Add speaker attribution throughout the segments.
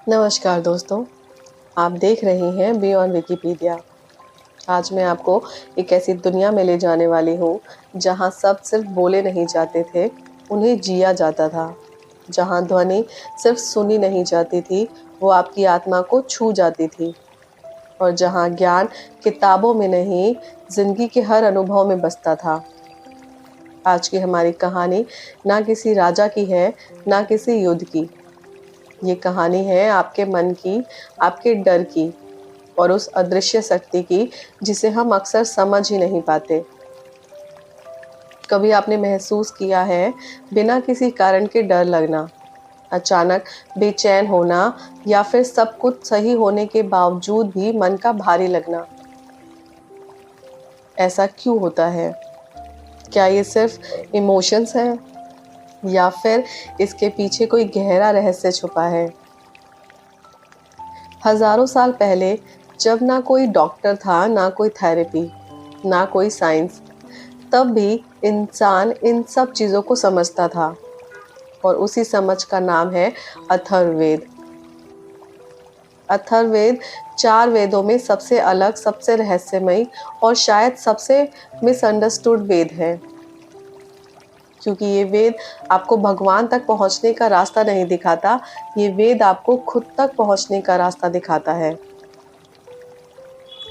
Speaker 1: नमस्कार दोस्तों, आप देख रहे हैं बियॉन्ड विकिपीडिया। आज मैं आपको एक ऐसी दुनिया में ले जाने वाली हूँ जहाँ सब सिर्फ बोले नहीं जाते थे, उन्हें जिया जाता था। जहाँ ध्वनि सिर्फ सुनी नहीं जाती थी, वो आपकी आत्मा को छू जाती थी। और जहाँ ज्ञान किताबों में नहीं, जिंदगी के हर अनुभव में बसता था। आज की हमारी कहानी ना किसी राजा की है, ना किसी युद्ध की। ये कहानी है आपके मन की, आपके डर की और उस अदृश्य शक्ति की जिसे हम अक्सर समझ ही नहीं पाते। कभी आपने महसूस किया है बिना किसी कारण के डर लगना, अचानक बेचैन होना या फिर सब कुछ सही होने के बावजूद भी मन का भारी लगना? ऐसा क्यों होता है? क्या ये सिर्फ इमोशंस है या फिर इसके पीछे कोई गहरा रहस्य छुपा है? हजारों साल पहले, जब ना कोई डॉक्टर था, ना कोई थेरेपी, ना कोई साइंस, तब भी इंसान इन सब चीज़ों को समझता था। और उसी समझ का नाम है अथर्ववेद। अथर्ववेद 4 वेदों में सबसे अलग, सबसे रहस्यमयी और शायद सबसे मिसअंडरस्टूड वेद है। क्योंकि ये वेद आपको भगवान तक पहुंचने का रास्ता नहीं दिखाता, ये वेद आपको खुद तक पहुंचने का रास्ता दिखाता है।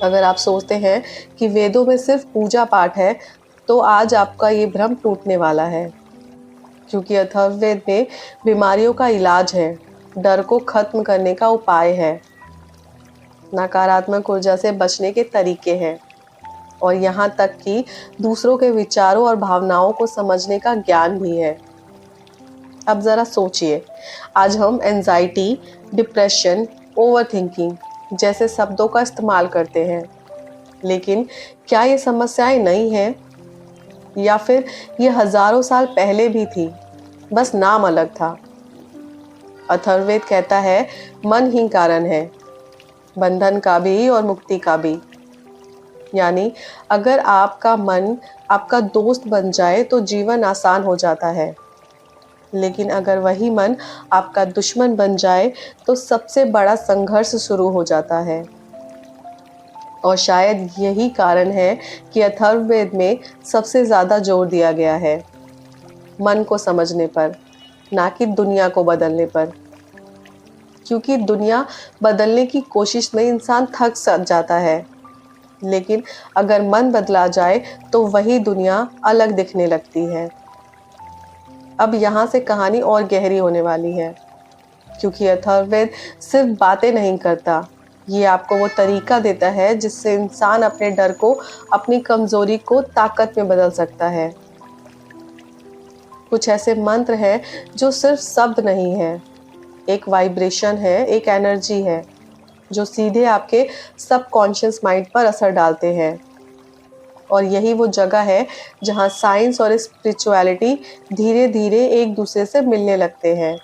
Speaker 1: अगर आप सोचते हैं कि वेदों में सिर्फ पूजा पाठ है, तो आज आपका ये भ्रम टूटने वाला है। क्योंकि अथर्ववेद में बीमारियों का इलाज है, डर को खत्म करने का उपाय है, नकारात्मक ऊर्जा से बचने के तरीके हैं और यहाँ तक कि दूसरों के विचारों और भावनाओं को समझने का ज्ञान भी है। अब जरा सोचिए, आज हम एंजाइटी, डिप्रेशन, ओवरथिंकिंग जैसे शब्दों का इस्तेमाल करते हैं, लेकिन क्या ये समस्याएं नई हैं? या फिर ये हजारों साल पहले भी थी, बस नाम अलग था? अथर्ववेद कहता है मन ही कारण है, बंधन का भी और मुक्ति का भी। यानी अगर आपका मन आपका दोस्त बन जाए तो जीवन आसान हो जाता है, लेकिन अगर वही मन आपका दुश्मन बन जाए तो सबसे बड़ा संघर्ष शुरू हो जाता है। और शायद यही कारण है कि अथर्ववेद में सबसे ज्यादा जोर दिया गया है मन को समझने पर, ना कि दुनिया को बदलने पर। क्योंकि दुनिया बदलने की कोशिश में इंसान थक सा जाता है, लेकिन अगर मन बदला जाए तो वही दुनिया अलग दिखने लगती है। अब यहाँ से कहानी और गहरी होने वाली है, क्योंकि अथर्ववेद सिर्फ बातें नहीं करता, ये आपको वो तरीका देता है जिससे इंसान अपने डर को, अपनी कमजोरी को ताकत में बदल सकता है। कुछ ऐसे मंत्र हैं जो सिर्फ शब्द नहीं है, एक वाइब्रेशन है, एक एनर्जी है जो सीधे आपके सबकॉन्शियस माइंड पर असर डालते हैं। और यही वो जगह है जहाँ साइंस और स्पिरिचुअलिटी धीरे धीरे एक दूसरे से मिलने लगते हैं।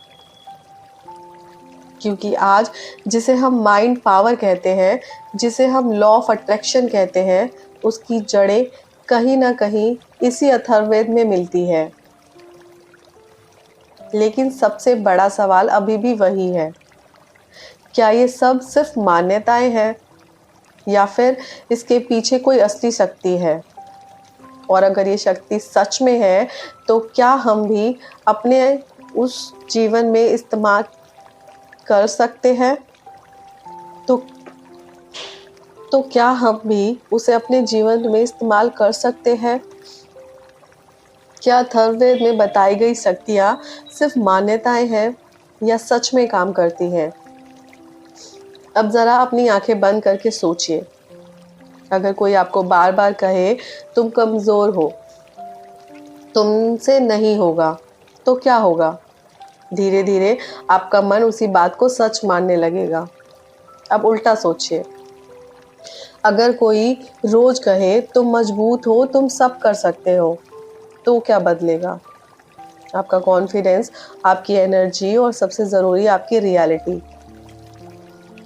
Speaker 1: क्योंकि आज जिसे हम माइंड पावर कहते हैं, जिसे हम लॉ ऑफ अट्रैक्शन कहते हैं, उसकी जड़ें कहीं ना कहीं इसी अथर्ववेद में मिलती है। लेकिन सबसे बड़ा सवाल अभी भी वही है, क्या ये सब सिर्फ मान्यताएं हैं या फिर इसके पीछे कोई असली शक्ति है? और अगर ये शक्ति सच में है, तो क्या हम भी अपने उस जीवन में इस्तेमाल कर सकते हैं? तो क्या हम भी उसे अपने जीवन में इस्तेमाल कर सकते हैं? क्या अथर्ववेद में बताई गई शक्तियाँ सिर्फ मान्यताएं हैं या सच में काम करती हैं? अब जरा अपनी आंखें बंद करके सोचिए। अगर कोई आपको बार बार कहे तुम कमजोर हो, तुमसे नहीं होगा, तो क्या होगा? धीरे धीरे आपका मन उसी बात को सच मानने लगेगा। अब उल्टा सोचिए, अगर कोई रोज कहे तुम मजबूत हो, तुम सब कर सकते हो, तो क्या बदलेगा? आपका कॉन्फिडेंस, आपकी एनर्जी और सबसे ज़रूरी आपकी रियलिटी।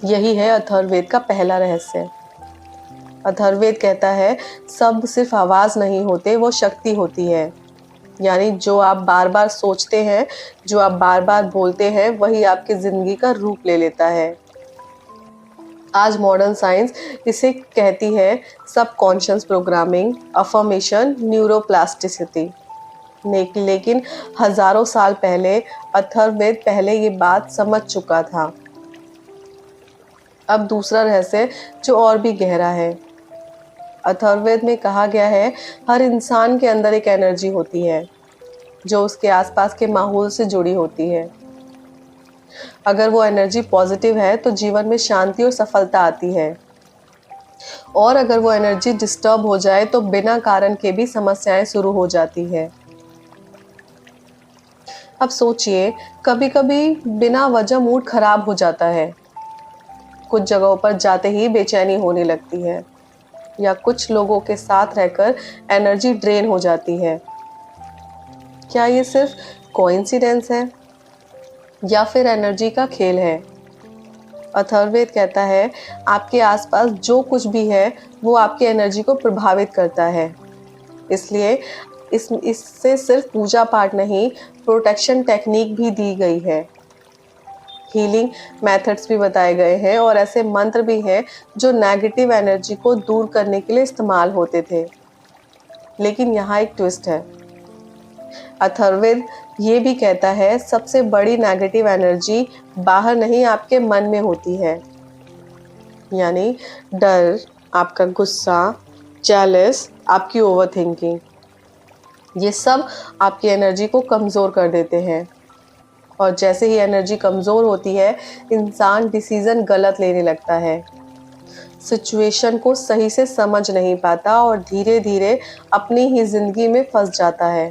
Speaker 1: यही है अथर्ववेद का पहला रहस्य। अथर्ववेद कहता है शब्द सिर्फ आवाज़ नहीं होते, वो शक्ति होती है। यानी जो आप बार बार सोचते हैं, जो आप बार बार बोलते हैं, वही आपकी ज़िंदगी का रूप ले लेता है। आज मॉडर्न साइंस इसे कहती है सबकॉन्शियस प्रोग्रामिंग, अफर्मेशन, न्यूरोप्लास्टिसिटी। लेकिन हजारों साल पहले अथर्ववेद पहले ये बात समझ चुका था। अब दूसरा रहस्य जो और भी गहरा है। अथर्ववेद में कहा गया है हर इंसान के अंदर एक एनर्जी होती है जो उसके आसपास के माहौल से जुड़ी होती है। अगर वो एनर्जी पॉजिटिव है तो जीवन में शांति और सफलता आती है, और अगर वो एनर्जी डिस्टर्ब हो जाए तो बिना कारण के भी समस्याएं शुरू हो जाती है। अब सोचिए, कभी कभी बिना वजह मूड खराब हो जाता है, कुछ जगहों पर जाते ही बेचैनी होने लगती है, या कुछ लोगों के साथ रहकर एनर्जी ड्रेन हो जाती है। क्या ये सिर्फ कोइंसिडेंस है या फिर एनर्जी का खेल है? अथर्ववेद कहता है आपके आसपास जो कुछ भी है वो आपकी एनर्जी को प्रभावित करता है। इसलिए इससे सिर्फ पूजा पाठ नहीं, प्रोटेक्शन टेक्निक भी दी गई है, हीलिंग मेथड्स भी बताए गए हैं, और ऐसे मंत्र भी हैं जो नेगेटिव एनर्जी को दूर करने के लिए इस्तेमाल होते थे। लेकिन यहाँ एक ट्विस्ट है। अथर्ववेद ये भी कहता है सबसे बड़ी नेगेटिव एनर्जी बाहर नहीं, आपके मन में होती है। यानी डर, आपका गुस्सा, जेलस, आपकी ओवरथिंकिंग, ये सब आपकी एनर्जी को कमज़ोर कर देते हैं। और जैसे ही एनर्जी कमज़ोर होती है, इंसान डिसीज़न गलत लेने लगता है, सिचुएशन को सही से समझ नहीं पाता और धीरे धीरे अपनी ही ज़िंदगी में फंस जाता है।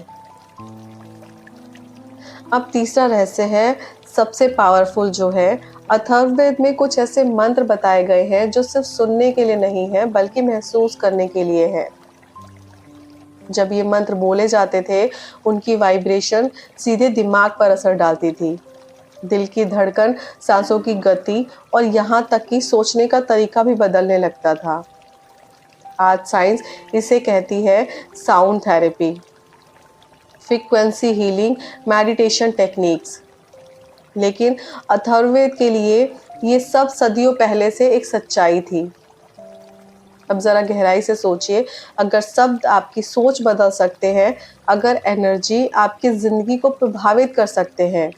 Speaker 1: अब तीसरा रहस्य है सबसे पावरफुल जो है। अथर्ववेद में कुछ ऐसे मंत्र बताए गए हैं जो सिर्फ सुनने के लिए नहीं है बल्कि महसूस करने के लिए है। जब ये मंत्र बोले जाते थे, उनकी वाइब्रेशन सीधे दिमाग पर असर डालती थी। दिल की धड़कन, सांसों की गति और यहाँ तक कि सोचने का तरीका भी बदलने लगता था। आज साइंस इसे कहती है sound therapy, frequency healing, meditation techniques. लेकिन अथर्ववेद के लिए ये सब सदियों पहले से एक सच्चाई थी। अब ज़रा गहराई से सोचिए, अगर शब्द आपकी सोच बदल सकते हैं, अगर एनर्जी आपकी ज़िंदगी को प्रभावित कर सकते हैं,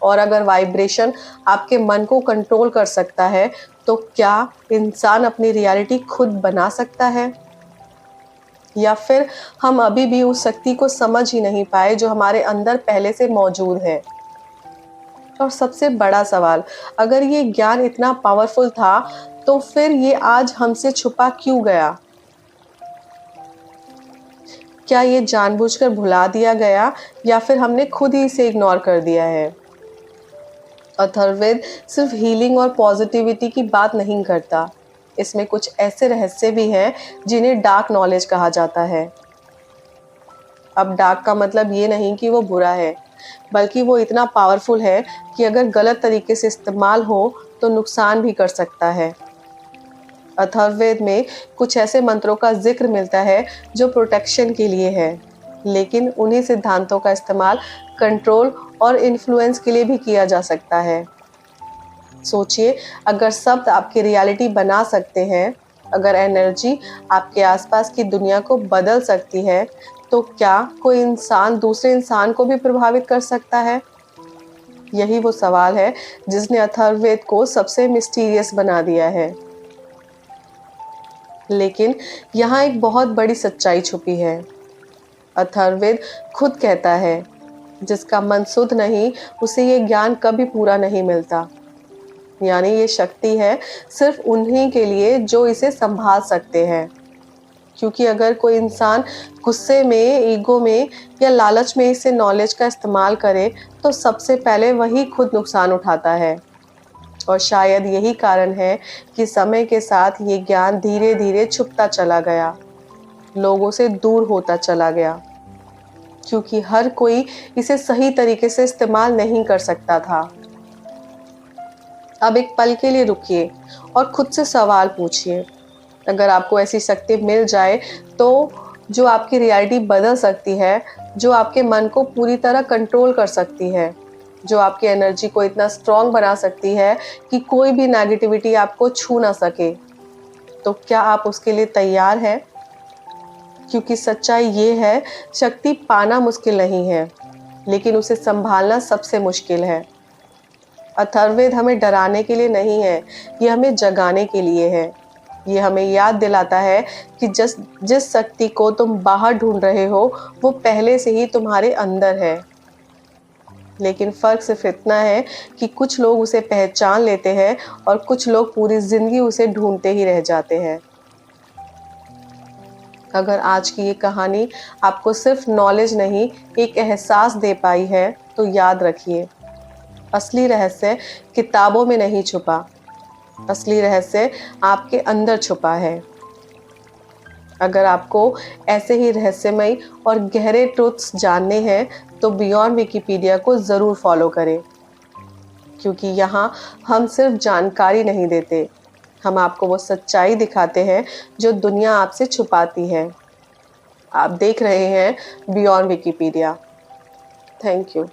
Speaker 1: और अगर वाइब्रेशन आपके मन को कंट्रोल कर सकता है, तो क्या इंसान अपनी रियलिटी खुद बना सकता है? या फिर हम अभी भी उस शक्ति को समझ ही नहीं पाए जो हमारे अंदर पहले से मौजूद है? और सबसे बड़ा सवाल, अगर ये ज्ञान इतना पावरफुल था तो फिर ये आज हमसे छुपा क्यों गया? क्या ये जानबूझकर भुला दिया गया या फिर हमने खुद ही इसे इग्नोर कर दिया है? अथर्ववेद सिर्फ हीलिंग और पॉजिटिविटी की बात नहीं करता, इसमें कुछ ऐसे रहस्य भी हैं जिन्हें डार्क नॉलेज कहा जाता है। अब डार्क का मतलब ये नहीं कि वो बुरा है, बल्कि वो इतना पावरफुल है कि अगर गलत तरीके से इस्तेमाल हो तो नुकसान भी कर सकता है। अथर्ववेद में कुछ ऐसे मंत्रों का जिक्र मिलता है जो प्रोटेक्शन के लिए है, लेकिन उन्हीं सिद्धांतों का इस्तेमाल कंट्रोल और इन्फ्लुएंस के लिए भी किया जा सकता है। सोचिए, अगर शब्द आपकी रियलिटी बना सकते हैं, अगर एनर्जी आपके आसपास की दुनिया को बदल सकती है, तो क्या कोई इंसान दूसरे इंसान को भी प्रभावित कर सकता है? यही वो सवाल है जिसने अथर्ववेद को सबसे मिस्टीरियस बना दिया है। लेकिन यहाँ एक बहुत बड़ी सच्चाई छुपी है। अथर्ववेद खुद कहता है जिसका मन शुद्ध नहीं, उसे ये ज्ञान कभी पूरा नहीं मिलता। यानी ये शक्ति है सिर्फ उन्हीं के लिए जो इसे संभाल सकते हैं। क्योंकि अगर कोई इंसान गुस्से में, ईगो में या लालच में इसे नॉलेज का इस्तेमाल करे तो सबसे पहले वही खुद नुकसान उठाता है। और शायद यही कारण है कि समय के साथ ये ज्ञान धीरे धीरे छुपता चला गया, लोगों से दूर होता चला गया, क्योंकि हर कोई इसे सही तरीके से इस्तेमाल नहीं कर सकता था। अब एक पल के लिए रुकिए और खुद से सवाल पूछिए, अगर आपको ऐसी शक्ति मिल जाए तो जो आपकी रियलिटी बदल सकती है, जो आपके मन को पूरी तरह कंट्रोल कर सकती है, जो आपकी एनर्जी को इतना स्ट्रॉन्ग बना सकती है कि कोई भी नेगेटिविटी आपको छू ना सके। तो क्या आप उसके लिए तैयार हैं? क्योंकि सच्चाई ये है, शक्ति पाना मुश्किल नहीं है, लेकिन उसे संभालना सबसे मुश्किल है। अथर्ववेद हमें डराने के लिए नहीं है, ये हमें जगाने के लिए है। ये हमें याद दिलाता है कि जिस जिस शक्ति को तुम बाहर ढूंढ रहे हो, वो पहले से ही तुम्हारे अंदर है। लेकिन फर्क सिर्फ इतना है कि कुछ लोग उसे पहचान लेते हैं और कुछ लोग पूरी जिंदगी उसे ढूंढते ही रह जाते हैं। अगर आज की ये कहानी आपको सिर्फ नॉलेज नहीं, एक एहसास दे पाई है, तो याद रखिए, असली रहस्य किताबों में नहीं छुपा, असली रहस्य आपके अंदर छुपा है। अगर आपको ऐसे ही रहस्यमयी और गहरे ट्रुथ्स जानने हैं, तो बियॉन्ड विकिपीडिया को ज़रूर फॉलो करें, क्योंकि यहाँ हम सिर्फ जानकारी नहीं देते, हम आपको वो सच्चाई दिखाते हैं जो दुनिया आपसे छुपाती है। आप देख रहे हैं बियॉन्ड विकिपीडिया। Thank you.